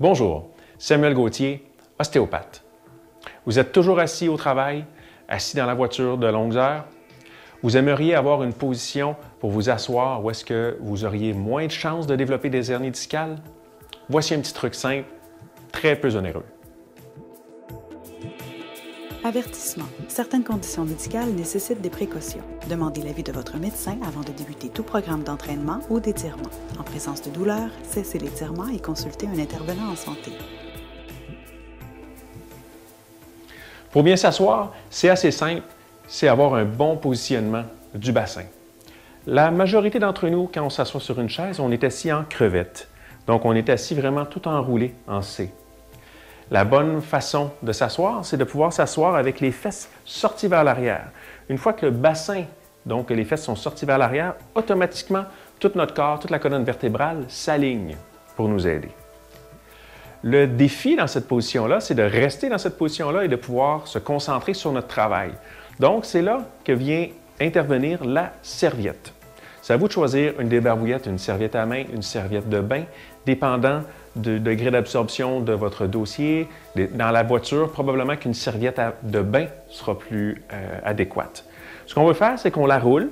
Bonjour, Samuel Gauthier, ostéopathe. Vous êtes toujours assis au travail, assis dans la voiture de longues heures? Vous aimeriez avoir une position pour vous asseoir où est-ce que vous auriez moins de chances de développer des hernies discales? Voici un petit truc simple, très peu onéreux. Avertissement. Certaines conditions médicales nécessitent des précautions. Demandez l'avis de votre médecin avant de débuter tout programme d'entraînement ou d'étirement. En présence de douleur, cessez l'étirement et consultez un intervenant en santé. Pour bien s'asseoir, c'est assez simple, c'est avoir un bon positionnement du bassin. La majorité d'entre nous, quand on s'assoit sur une chaise, on est assis en crevette. Donc, on est assis vraiment tout enroulé en C. La bonne façon de s'asseoir, c'est de pouvoir s'asseoir avec les fesses sorties vers l'arrière. Une fois que le bassin, donc les fesses sont sorties vers l'arrière, automatiquement, tout notre corps, toute la colonne vertébrale s'aligne pour nous aider. Le défi dans cette position-là, c'est de rester dans cette position-là et de pouvoir se concentrer sur notre travail. Donc, c'est là que vient intervenir la serviette. C'est à vous de choisir une débarbouillette, une serviette à main, une serviette de bain, dépendant du degré d'absorption de votre dossier. Dans la voiture, probablement qu'une serviette de bain sera plus adéquate. Ce qu'on veut faire, c'est qu'on la roule.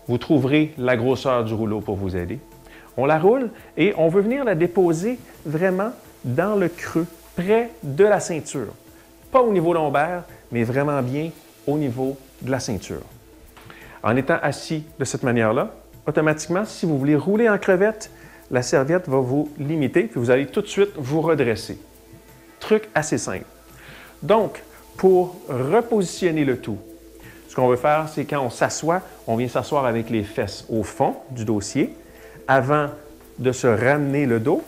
Vous trouverez la grosseur du rouleau pour vous aider. On la roule et on veut venir la déposer vraiment dans le creux, près de la ceinture. Pas au niveau lombaire, mais vraiment bien au niveau de la ceinture. En étant assis de cette manière-là, automatiquement, si vous voulez rouler en crevette, la serviette va vous limiter, puis vous allez tout de suite vous redresser. Truc assez simple. Donc, pour repositionner le tout, ce qu'on veut faire, c'est quand on s'assoit, on vient s'asseoir avec les fesses au fond du dossier. Avant de se ramener le dos,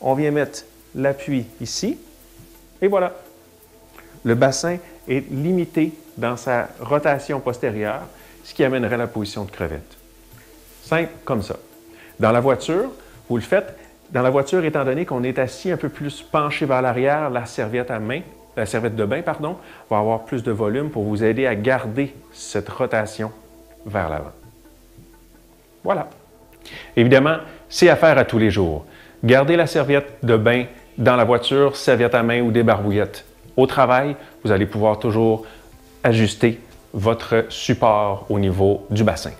on vient mettre l'appui ici, et voilà. Le bassin est limité dans sa rotation postérieure, ce qui amènerait à la position de crevette. Simple comme ça. Dans la voiture, vous le faites. Dans la voiture, étant donné qu'on est assis un peu plus penché vers l'arrière, la serviette de bain, va avoir plus de volume pour vous aider à garder cette rotation vers l'avant. Voilà. Évidemment, c'est à faire à tous les jours. Gardez la serviette de bain dans la voiture, serviette à main ou débarbouillette. Au travail, vous allez pouvoir toujours ajuster votre support au niveau du bassin.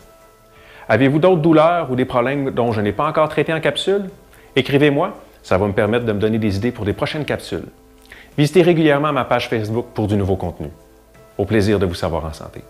Avez-vous d'autres douleurs ou des problèmes dont je n'ai pas encore traité en capsule? Écrivez-moi, ça va me permettre de me donner des idées pour des prochaines capsules. Visitez régulièrement ma page Facebook pour du nouveau contenu. Au plaisir de vous savoir en santé.